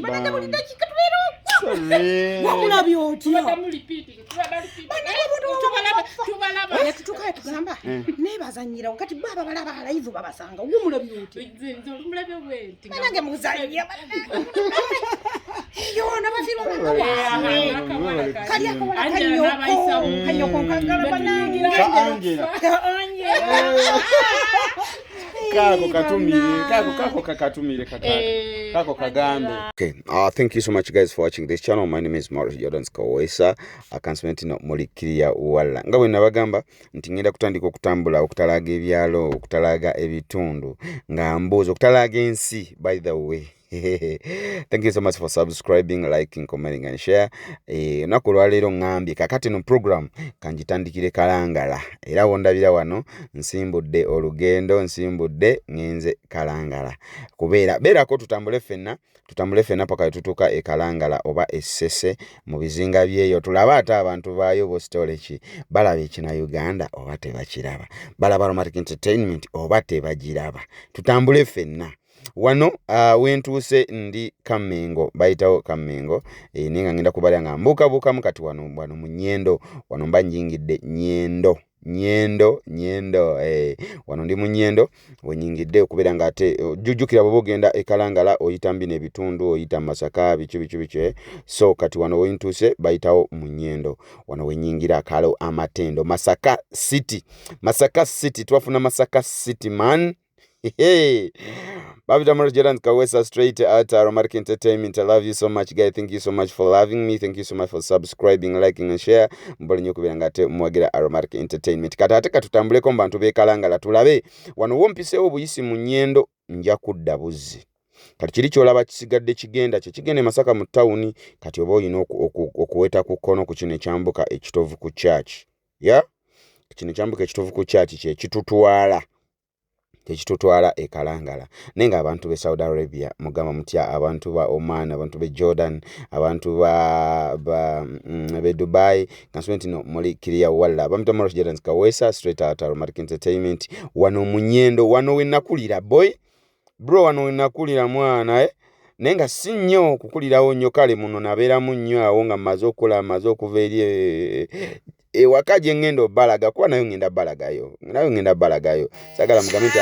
Banana buli dakika tubeera wakulabye otya tubalaba tutukaye tugamba nebazanyira wakati baba balaba alaivu babasanga uwo mulabye otya nange muzanya yona bafirwa kali akola kanyoko nkagala banange kako kakatumire kako kagambe. Okay, thank you so much guys for watching this channel. My name is Maurice Jordan Kawesa. Akansmenti no mulikiria wala nga bwe nabagamba nti ngenda kutandika okutambula okutalaga ebyalo okutalaga ebitundu nga mbuzo okutalaga ensi. By the way, thank you so much for subscribing, liking, commenting and share. Nakolwa leero ngambye kakati no program kanjitandikire Kalangala era wondabira wano nsimbudde olugendo nsimbudde ngenze Kalangala kubeera beerako tutambule fenna paka tutuka e Kalangala oba essese mu bizinga byeyo tulaba ate abantu baayo bo storage balaba ekina Uganda oba tebakiraba balaba Aromatic Entertainment oba tebagiraba tutambule fenna. Wano wentuuse ndi Kamengo bayitawo Kamengo ninga ngenda kubalya nga mbuka mukati wano mu Nyendo wano mba nyingidde Nyendo wano ndi mu Nyendo wenyingidde okubeera nga ate jujjukira bwe bogenda e Kalangala oyita mbi n'ebitundu oyita Masaka bichi so kati wano wentuuse bayitawo mu Nyendo wano wenyingira Kalo Amatendo Masaka City twafuna Masaka City man. Hey, Babita Maurice Jordan Kawesa straight out Aromatic Entertainment. I love you so much guys. Thank you so much for loving me. Thank you so much for subscribing, liking and share. Mbole nyo kubira ngate mwagira Aromatic Entertainment. Kata tutambule ko bantu be Kalangala tulabe wano wompisewo buyisi mu Nyendo nja kudda buzi. Kati kiri kyolaba kisigadde kigende Masaka mu town kati obo yino okuweta ku kono ku kino kyambuka ekitovu ku church. Yeah? Kino kyambuka ekitovu ku church kye kitutwala e Kalangala nenga abantu be Saudi Arabia mugamba mutya abantu ba Oman abantu be Jordan abantu be Dubai kanswenti no muri kiriya walla bamita Maurice Jordan Kawesa straight out Aromatic Entertainment wano mu Nyendo wano wenakulira boy bro wano wenakulira mwana nenga sinyo kukulirawo nnyo kale muno nabeera mu nnyo awo nga mazo okuva eri wakaje ngendo balaga kwa nayo ngenda balagayo sagala mugamenti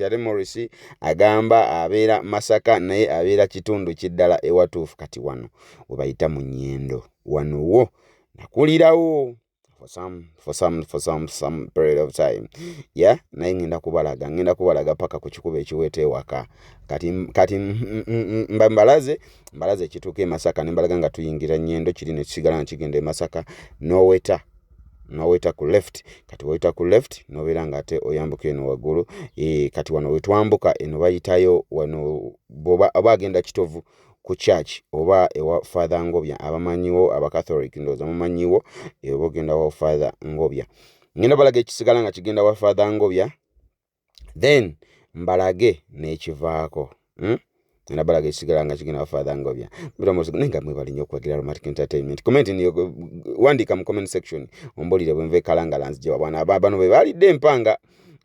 ate Maurice agamba abeera Masaka naye abeera kitundu kiddala ewatuufu kati wano webayita mu Nyendo wano wo nakulirawo for some period of time. Yeah, naye ngenda kubalaga paka ku kikuba ekiwete waka kati mbalaze kituke Masaka nembalaga nga tuyingira Nyendo kiri ne kisigala nkigende Masaka noweta ku left kati woita ku left nobeera nga ate oyambuka eno waggulu kati wano wetwambuka eno bayitayo wano boba abagenda kitovu ku church oba ewa Father Ngobya abamanyiwo aba Catholic ndoza mumanyiwo bogenda wa Father Ngobya ngenda balaga ekisigala nga kigenda wa Father Ngobya then mbalage n'ekivaako ngenda balaga ekisigala nga kigenda wa Father Ngobya nenga mwebali nnyo okwagira Aromatic Entertainment comment niyo wandika mu comment section ombolire bwe nve Kalangala nzije bwana bano be balidde empanga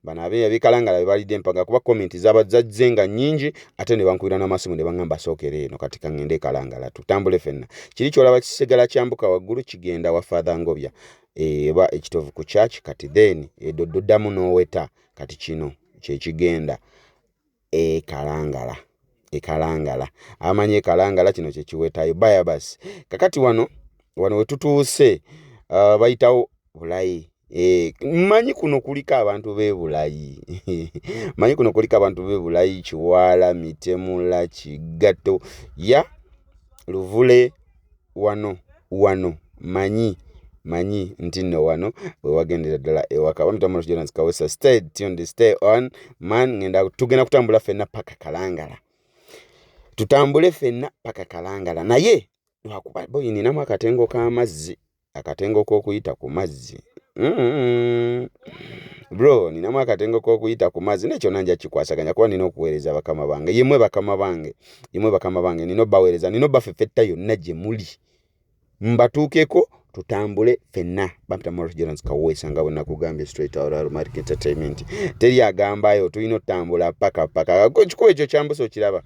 banabe abikalangala bebalidde mpanga kuba comment zazzenga nyingi ate ne bankubira n'amasimu ne bangamba sookere eno kati kangende Kalangala tutambule fenna kiri kyolaba kisigala kyambuka waggulu kigenda wa Father Ngobya eba ekitovu ku church kati then edoddamu n'oweta kati kino kye kigenda Kalangala amanye Kalangala kino kye kiwetayo baya basi kakati wano wetutuuse bayitawo Bulayi manyi kuno kulika abantu be Bulayi Kiwala Mitemula Kigato ya Luvule wano manyi ntino wano wewagendera ddala ewaka bamita Maurice Jordan Kawesa stay on man ngenda tugenda kutambula fenna paka Kalangala tutambule fenna paka Kalangala naye lwakuba boyi ninamu akatengo k'amazzi akatengo k'okuyita ku mazzi bro ninamu akatengo k'okuyita ku mazzi nekyo nanja kikwasaganya kuba nina okuweereza bakama bange yemwe bakama bange nino baweereza nino bafefetta yonna gye muli mbatuukeko tutambule fenna bamita Maurice Jordan Kawesa nga bwe nakugambye straight out Aromatic Entertainment teri agambayo tulina otambula paka kikuba ekyo kyambuso kiraba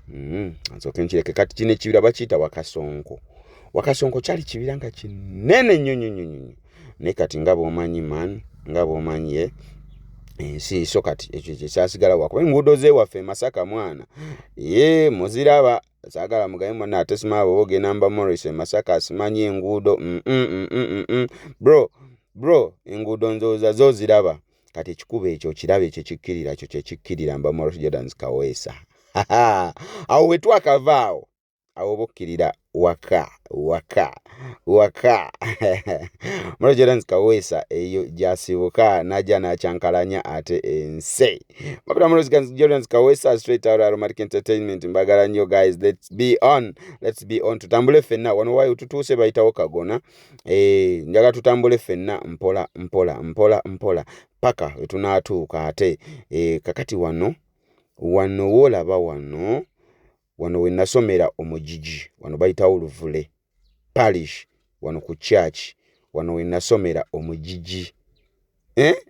Nsoke nkireke kati kino ekibira bakiyita Wakasonko. Wakasonko kyali kibira nga kinene nnyo naye kati nga bw'omanyi man nga bw'omanyi ensi so kati ekyo kyasigala wakuba enguudo z'ewaffe Masaka mwana muziraba saagala mugabe mwana ate simaba boge namba Morris Masaka asimanyi enguudo bro enguudo nzooza zo ziraba kati ekikuba ekyo kiraba ekyo kikkirira mba Morris Jordan Kaweesa awo we twakavaawo awo bokkirira waka Morris Jordan Kaweesa eyo gyasibuka najja n'akyankalanya ate ense mapita Morris Jordan Kaweesa straight out Aromatic Entertainment mbagala nnyo guys. Let's be on tutambule ffenna wano wayo tutuuse bayitawo Kagona njaga tutambule ffenna mpola paka wetunaatuuka ate kakati wano woolaba wano we nasomera omujiji wano bayitawo Luvule parish wano ku church wano we nasomera omujiji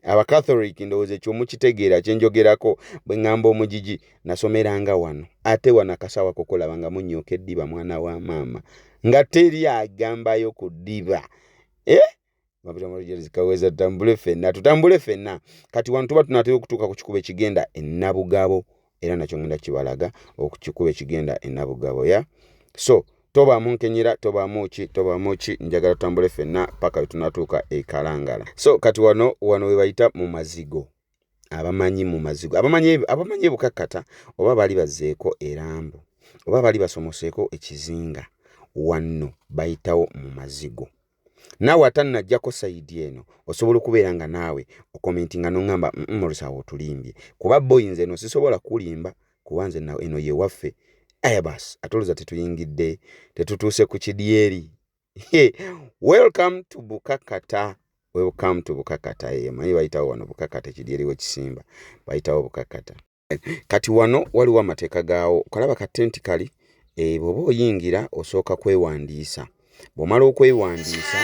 aba Catholic ndowooza ekyo mukitegeera kyenjogerako bwe ngamba omujiji nasomeranga wano ate wano akasawa kokolaba nga munyooka eddiba mwana wa maama nga teri agambayo ku ddiba mapita Morris Kaweesa tutambule ffenna kati wano tuba tunatera okutuuka ku kikuba ekigenda Nabugabo era nakyo ngenda kibalaga okukikuba ekigenda Nabugabo so tobaamu nkenyera tobaamu ki njagala tutambule ffenna paka wetunatuuka Kalangala. So kati wano we bayita mu mazigo abamanyi ebukakkata oba bali bazzeeko erambo oba bali basomoseeko ekizinga wano bayitawo mu mazigo. Naawe atannajjako sayidi eno osobola okubeera nga naawe okomentinga n'ongamba Morris awo tulimbye kuba boyinze eno sisobola kulimba kubanze eno ye waffe basi atoloza tetuyingidde tetutuuse ku kidyeri. Welcome to Bukakkata manyi bayitawo wano Bukakkata ekidyeri wekisimba bayitawo Bukakkata. Kati wano waliwo amateeka gaawo kalaba katenti kali bw'oba oyingira osooka kwewandiisa bw'omala okwewandiisa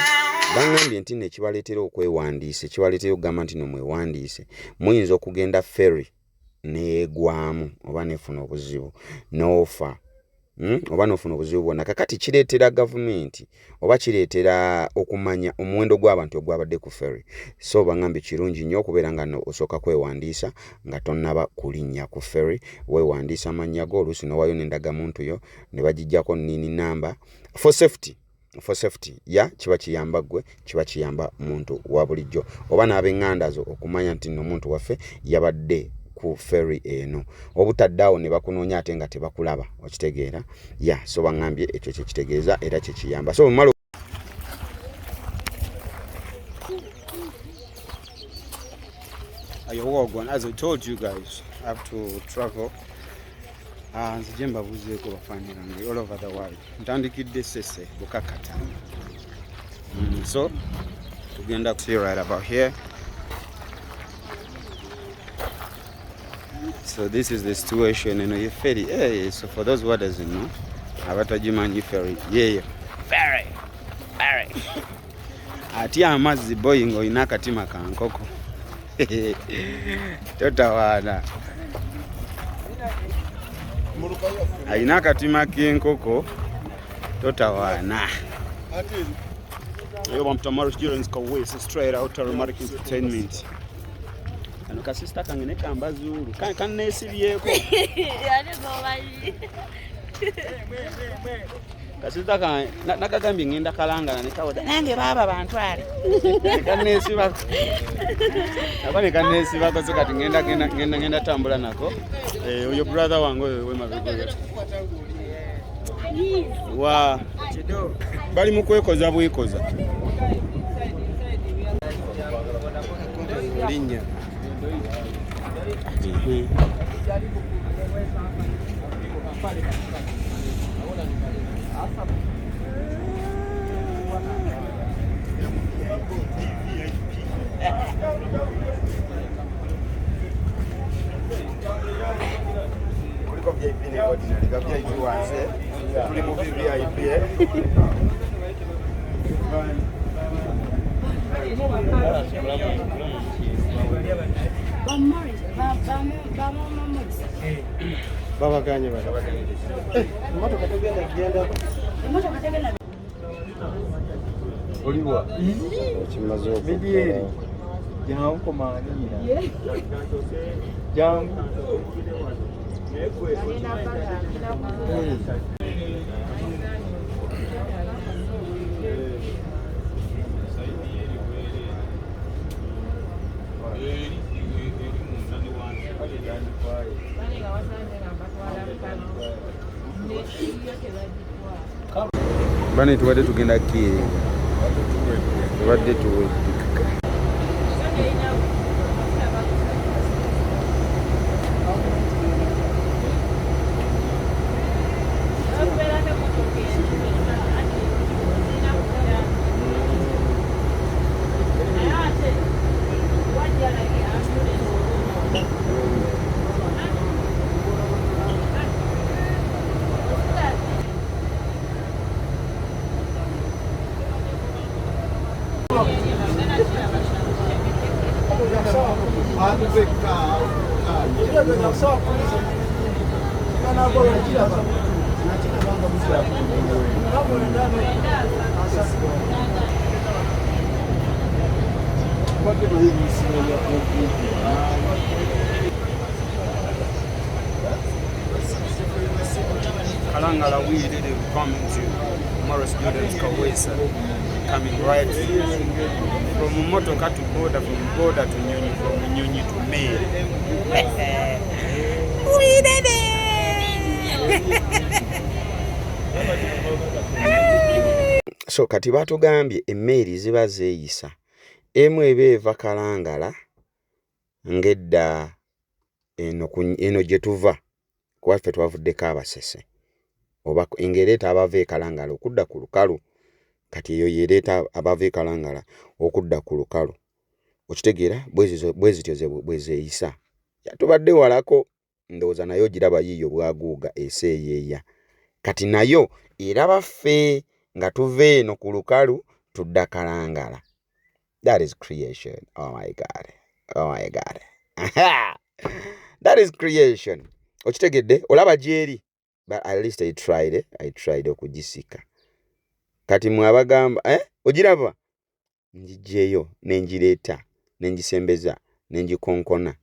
bangambye nti nekibaleetera okwewandiisa ekibaleetera okugamba nti nomwewandiise muyinza okugenda ferry neegwamu oba nefuna obuzibu n'ofa oba n'ofuna obuzibu bwonna kakati kireetera gavumenti oba kireetera okumanya omuwendo gw'abantu ogwabadde ku ferry. So bangambye kirungi nnyo okubeera nga osooka kwewandiisa nga tonnaba kulinnya ku ferry weewandiisa amannya go oluusi n'owaayo n'endagamuntu yo ne bagijjako nini namba for safety kiba kiyamba gwe kiba kiyamba muntu wa bulijjo oba n'ab'eŋŋanda zo okumanya nti n'omuntu waffe yabadde ku ferry eno obutaddaawo ne bakunoonya ate nga tebakulaba okitegeera so bangambye ekyo kyekitegeeza era kyekiyamba. So malo as I told you guys I have to travel nzije mbabuzeeko bafaanirange all over the world ntandikidde Sese Bukakkata so tugenda see right about here. So this is the situation you ferry so for those who doesn't know abatagimanyi ferry ferry ati amazzi boying oyina akatima ka nkoko totawaana ayina akatima k'enkoko totawaana. Yo bamta Morris Jordan Kaweesa straight out Aromatic Entertainment. Ano kasista kange ne kamba zulu kan neesibyeko kasista kan nakagambye ngenda Kalangala ne kawoda nange baba bantwale kaneesibako abane kaneesibako so kati ngenda tambula nako oyo brother wange we mabego wa bali mu kwekoza bwekoza linya kuliko VIP ni ordinary gabia ikiwanze tuli mu VIP baba ganye baba Emotoka tegenda kugenda. Emotoka tegenda. Oliwa. Kimaze okukola. Midieri. Jangu komani. Jangu. Bani tubadde tugenda Kiiri. Tubadde tuwedde. Kalangala Wheeler coming to Morris Jordan's Kaweesa, coming right from Motoka to border, from border to Nyonyi, from Nyonyi to Mary. We did it! So kati batugambye emmeri ziba zeeyisa emu eba eva Kalangala ngedda eno gye tuva kuwaffe twavuddeko Abasese oba engereeta abava e Kalangala okudda ku lukalu kati eyo yereeta abava e Kalangala okudda ku lukalu okitegeera bwe zityo bwe zeeyisa tubadde walako ndowooza nayo giraba yiiyo bwaguuga eseeyeeya kati nayo eraba ffe nga tuva eno ku lukalu tudda Kalangala. That is creation. Oh my God. Oh my God. That is creation. Okitegedde olaba gyeri. But at least I tried okugisika. Kati mwabagamba ogiraba njijeyo nenjireeta nenjisembeza nenjikonkona.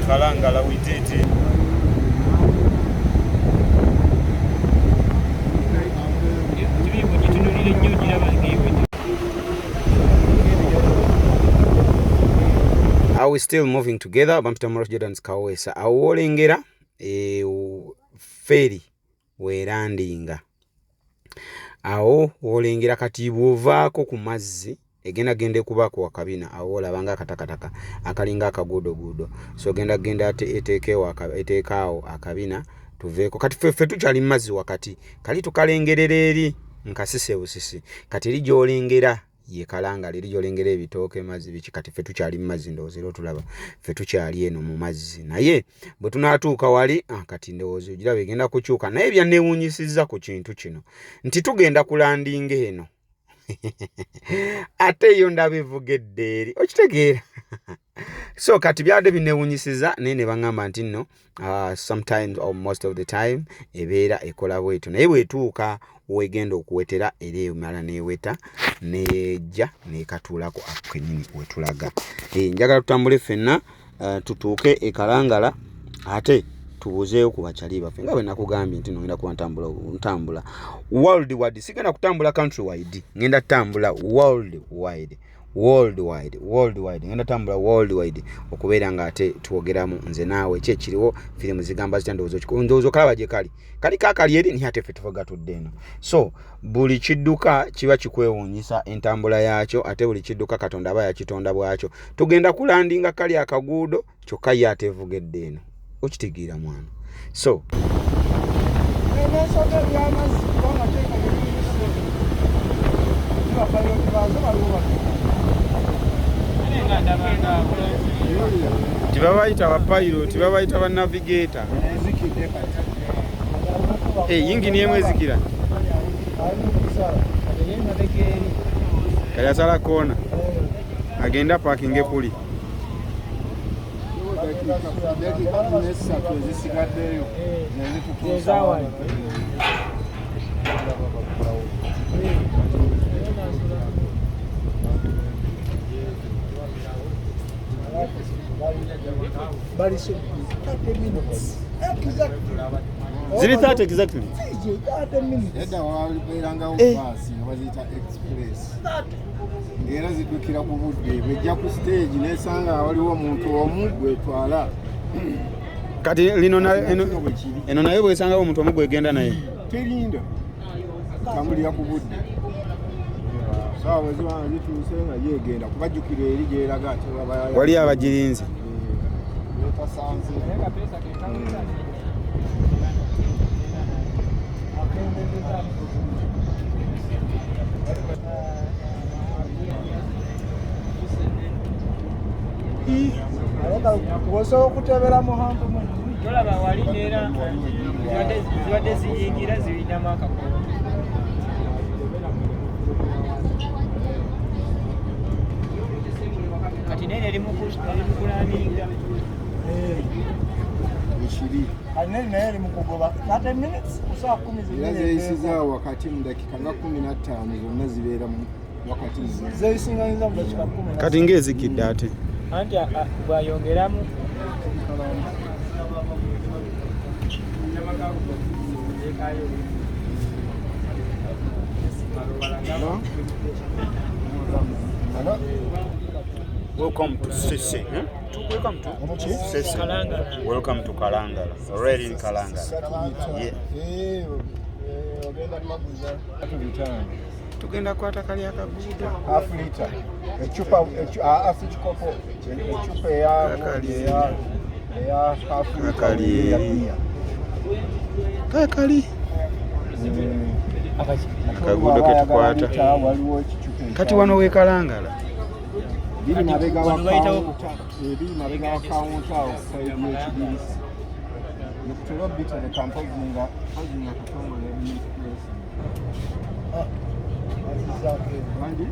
Kalangala we did it. Are we still moving together? Bampita Morris Jordan's Kaweesa. Awolengera ferry weerandinga. Awo wolengera kati bw'ovaako ku mazzi genda kubaako wakabina awo olabanga akatakataka akalinga akaguudo so genda eteekaawo akabina tuveeko kati ffe tukyali mazzi wakati kali tukalengerera eri nkasise busisi kati eri gy'olengera ye Kalangala eri gy'olengera ebitooke mazzi biki kati ffe tukyali mazzi ndowooza era tulaba ffe tukyali eno mu mazzi naye bwe tunaatuuka wali kati ndowooza ogiraba egenda kukyuka naye byanneewuunyisizza ku kintu kino nti tugenda kulandinga eno ate yo ndaba evugedde eri okitegeera so kati byadde binneewuunyisiza naye ne baŋŋamba nti nno sometimes or most of the time ebeera ekola bwetyo naye bwetuuka wegenda okuwetera era emala neeweta nejja nekatuulako ako kennyini wetulaga njagala tutambule ffenna tutuuke e Kalangala ate tubuzeeyo ku bakyali baffe nga bwe nakugambye nti ngenda kuba ntambula world wide sigenda kutambula country wide ngenda tutambula world wide worldwide ngenda tambula worldwide okubeera nga ate tuwogeramu nze naawe kyekiriwo firimu zigamba zitya ndowoozo kalaba gye kali kakali eri ni ate ffe tuvuga tudde eno. So buli kidduka kiba kikwewuunyisa entambula yaakyo, ate buli kidduka Katonda aba yakitonda bwakyo. Tugenda kulandinga kali akaguudo kyokka ye ate evugedde eno, okitegeera mwana. So tibabayita bapilot, tibabayita banavigator. Yingini emu ezikira kali asala koona agenda parking ekuli ziri 30 exactly. Era zidukira ku budde bejja ku stage nesanga waliwo omuntu omu gwetwala. Kati lino eno naye bwesanga omuntu omu gwegenda naye terinda tambulira ku budde. Sawa ziba zituuse nga yegenda kubajjukira eri gyeraga wali abagirinzi. Osobola okutebera muhanvu tolaba wali neera zibadde ziyingira zirinamu akakola. Kati nene eri mu kulaminga ekiri nene naye eri mu kugoba 30 minutes kusaa 10 zeyisizaawo wakati mu dakika nga 15 zonna zibeera mu wakati zeyisinganyiza mu dakika 10. Kati ng'ezikidde ate anti bwayongeramu Welcome to Sese. Welcome to Sese. Kalangala. Welcome to Kalangala. Already in Kalangala. Yeah. Tugenda kwata kali akaguudo. Half liter. Echupa kikopo. Echupa ya half liter. Kali. Akaguudo ke tukwata. Kati wano we Kalangala. Bili mabega wa kaunta outside y'ekidirisa. Nikutola bita ne kampozinga kutonga ne place. Wandi?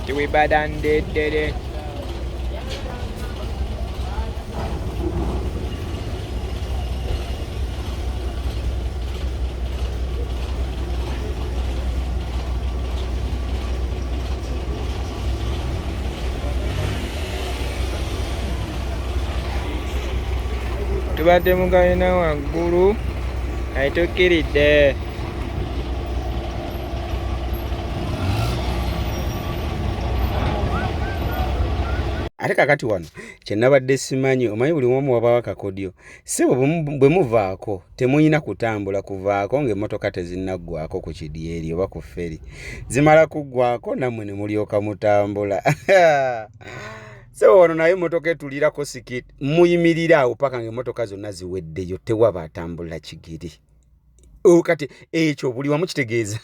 Tiwi badan dede. Tubadde mugayina waggulu ayituukiridde. Ate kakati wano kyenabadde simanyi omanyi buli omu wabaawo akakodyo sebo bwe muvaako temuyina kutambula kuvaako ng'emmotoka tezinnaggwako ku kidyeri oba ku feri zimala kuggwako nammwe ne mulyoka mutambula. Sebo wano naye emmotoka etulirako sikiti muyimirira awo paka ng'emmotoka zonna ziweddeyo tewaba atambula kigiri. Kati ekyo buli wamu kitegeeza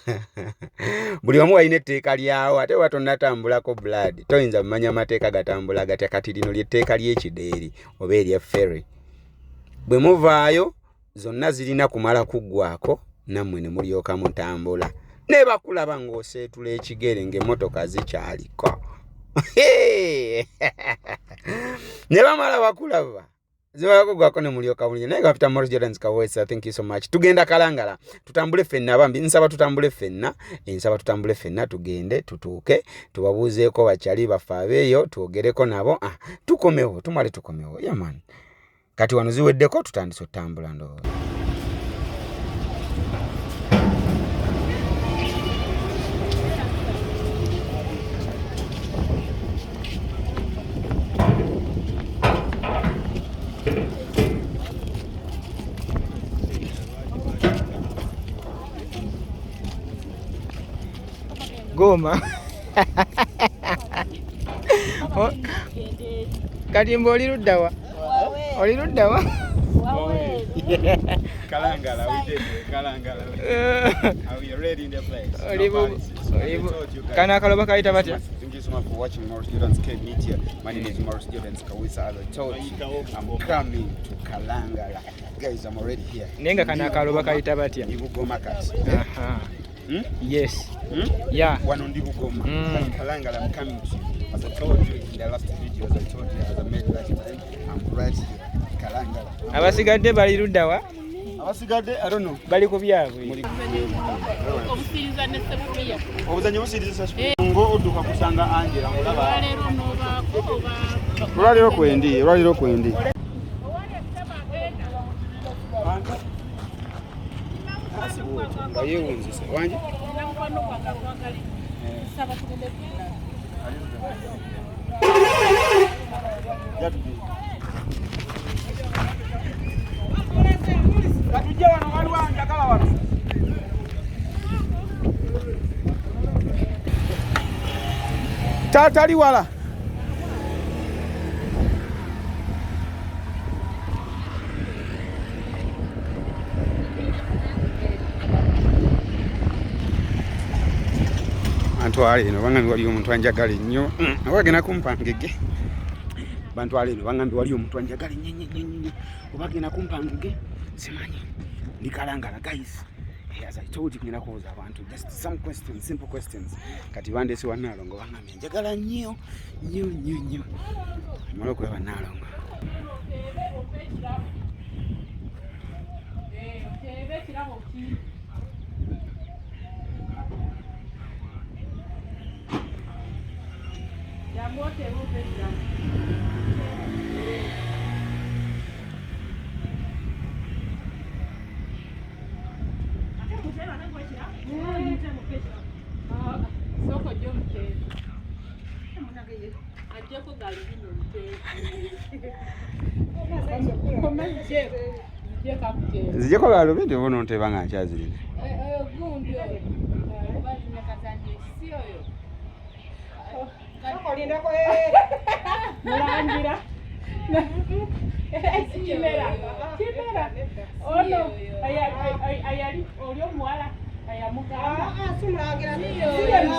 buli wamu walina etteeka lyawo ate watonnatambulako blood toyinza mmanya amateeka gatambula gatya. Kati lino lyetteeka ly'ekideeri oba erya ferry bwe muvaayo zonna zirina kumala kuggwako nammwe ne mulyoka mutambula ne bakulaba ng'oseetula ekigere ng'emmotoka zikyaliko ne bamala bakulaba ziwako gwako ne mulyoka bulye naye kapita Morris Jordan's Kaweesa. Thank you so much. Tugenda Kalangala tutambule fenna bambi nsaba tutambule fenna tugende tutuuke tubabuuzeeko bakyali bafaabeeyo twogereko nabo tukomewo tumale tukomewo yaman kati wano ziweddeko tutandise otambula ndo Goma. Katimbo oliruddawa. Oliruddawa. Kalangala, we did Kalangala. Are we ready in the place? Kana kaloba kaita batya? Thank you so much for watching Morris Jordan's Cave Media. My name is Morris Jordan's Kaweesa. As I told you, I'm coming to Kalangala. Guys, I'm already here. Nenga kana kaloba kaita batya? Ibugoma kati. Yes. Yeah. One on Ibugoma. Kalangala, I'm coming to you. As I told you in the last video, as I told you, as I made that time, I'm right here. Kalangala. Abasigadde baliruddawa? Abasigadde, I don't know. Bali ku byabwe. Omusiriza ne sefuliya. Obuzanyo busiriza ngo oduka kusanga Angela mulaba. Leero nobaako oba. Lwaliro kwendi. Bayewunzise wanje. Namukwano kwakwagali. Saba tugende kula. Katujja wano waliwo njagala wano. Tatali wala. Antwale ino bangambi wali omuntu anjagala nnyo. Obagenda kumpangege. Bantwale ino bangambi wali omuntu anjagala nnyo. Obagenda kumpangege. Simanyi. Ndi Kalangala guys. As I told you ngina kubuza abantu just some questions, simple questions. Kati bandesi wa Nalongo bangambi anjagala nnyo. Mala kulaba Nalongo. Zijeko lalo bindi bono ntebanga nkyazirina. Mulangira. Kimera. Ono ayali olyo mwala ayamugamba. Simulangira.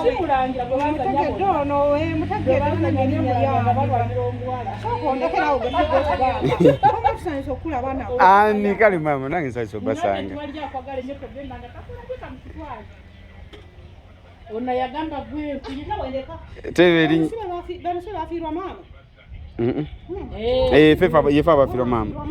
Simulangira bwanga nyabo. No mutegedde n'ennyama yanga balwanira omwala. Soko ndekera ogenda kugamba. Kusanyiza okula bana. Ani kali mama nange nsaiso basanga. Mwali akwagala nnyo togenda nga takula kweka mutwala. Ona yagamba gwe kuyina weleka. Teberi. Bano bafiirwa mama. Fefa yefa bafirwa mama.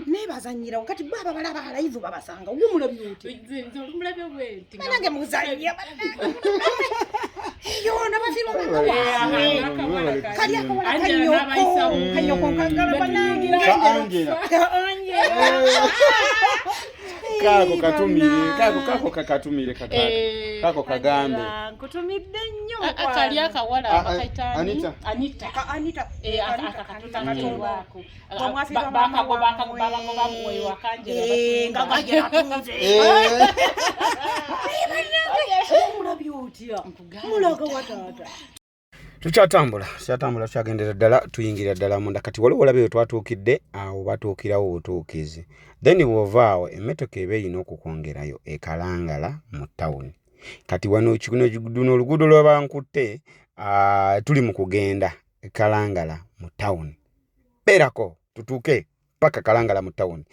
Nebazanyira wakati baba balaba halayivu babasanga uwo mulabye oti nze mulabye bwenti nange muzanyira yo nabafirwa kanyoko kangala banangira kako kakatumire kako kagambe nkutumidde nnyo akali akawala akaita Anita akakatutangako tukyatambula tukyagendera ddala tuyingira ddala munda kati waliwo olabe twatuukidde awo batuukirawo butuukizi then bw'ovaawo emmotoka eba erina okukwongerayo e Kalangala mu ttawuni kati wano duno oluguudo lw'abankutte tuli mu kugenda Kalangala mu town berako tutuuke paka Kalangala mu town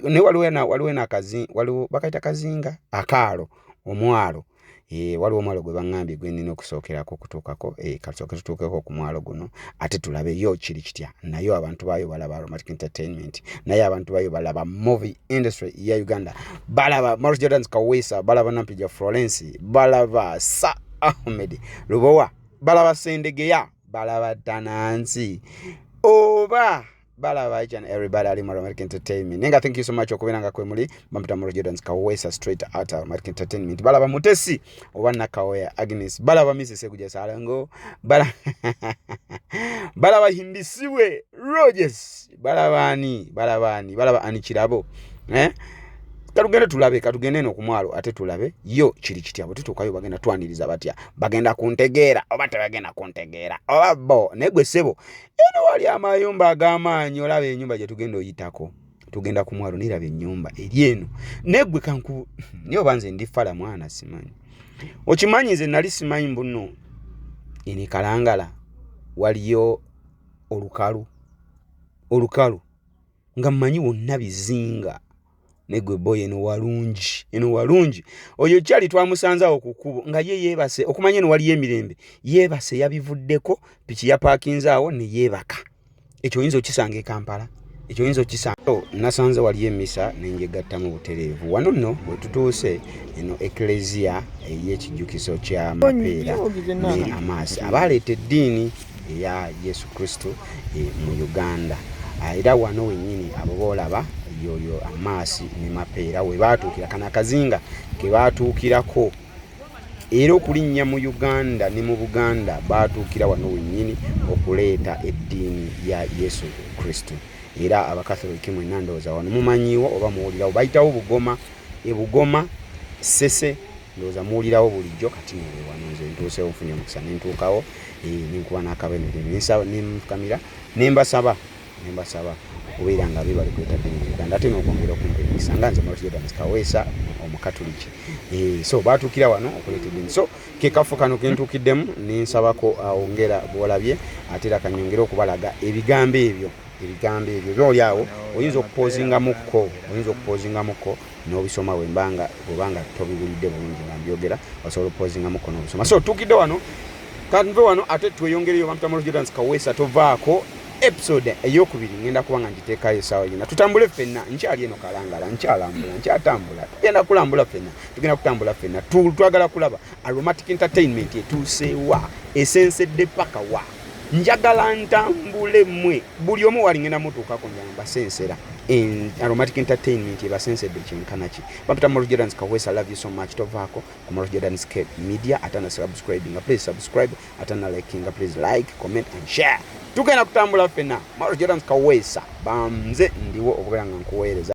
ne waliwo bakaita kazinga akaalo omwalo waliwo omwalo gwe bangambye gwe nina okusookerako okutuukako kasooke tutuukeko ku mwalo guno ate tulabe yo kiri kitya nayo abantu baayo balaba Aromatic Entertainment nayo abantu baayo balaba movie industry ya Uganda balaba Maurice Jordan Kaweesa balaba Nampija Florence balaba Sir Ahmed Lubowa balaba Sendegeya balaba Tanansi oba balaba each and everybody ali Aromatic Entertainment. Nenga thank you so much okubiranga kwe muli bampita Maurice Jordan Kaweesa straight out Aromatic Entertainment. Balaba Mutesi obana Kaweya Agnes balaba Mrs. Seguja Salango balaba Himbisiwe Rogers balaba ani Kirabo katugende no kumwalo ate tulabe yo kiri kitya botutukayo bagenda twaniriza batya bagenda kuntegeera oba tebagenda kuntegeera oba bo negwe sebo eno wali amayumba agamaanyi olabe ennyumba gye tugenda oyitako tugenda kumwalo nirabe ennyumba eri eno negwe kanku niyo banze ndifala mwana simanyi okimanyi nze nali simanyi mbuno eni Kalangala waliyo olukalu nga mmanyi wonna bizinga negwe boy eno walungi oyo kyali twamusanzawo kukubo nga ye yebase okumanya eno wali emirembe yebase yabivuddeko piki ya parkinzaawo ne yebaka ekyo yinzo kisanga Kampala ekyo yinzo kisanga nasanze wali emisa nenjegatta mu butereevu wano nno bwe tutuuse eno eklezia ey'ekijjukiso kya mapeera ne Amasi abaleeta eddiini eya Yesu Kristo mu Uganda era wano wennyini abo boolaba yoyo Amasi ne mapeera we baatuukira kana kazinga ke baatuukirako era okulinnya mu Uganda ne mu Buganda baatuukira wano wennyini okuleeta eddiini ya Yesu Kristo era abakatholiki mwe nandooza wano mumanyiwo oba muwulirawo bayitawo Bugoma Sese ndooza muwulirawo bulijjo kati newe wano nze ntuusewo nfunye omukisa nentuukawo nenkuba n'akabenere nenfukamira nembasaba okubeera nga bali kwetadde mu Uganda ate n'okwongera okumpemisa nga nze Maurice Jordan Kaweesa omukatoliki so baatuukira wano okuleeta eddiini so kekafu kano kentuukiddemu nensabako awongera bwolabye ate era kanyongera okubalaga ebigambo ebyo byoli awo oyinza okupoozingamukko n'obisoma bwebanga tobiwulidde bulungi nga mbyogera osobola okupoozingamukko n'obisoma so tuukidde wano kanve wano ate tweyongereyo bampita Maurice Jordan Kaweesa tovaako episode eyokubiri ngenda kubanga ngiteekayo essaawa yina tutambule ffenna nkyali eno Kalangala nkyatambula tugenda kulambula ffenna tugenda kutambula ffenna twagala kulaba Aromatic Entertainment etuusewa esensedde paka wa njagala ntambule mmwe buli omu wali ngenda mutuukako njamba sensera Aromatic Entertainment ebasensedde kyenkanaki bampita Maurice Jordan Kaweesa love you so much tovaako ku Maurice Jordan Media atana subscribing please subscribe atana liking please like comment and share tugenda kutambula ffenna Maurice Jordan Kaweesa banze ndiwo obugala nga nkuweereza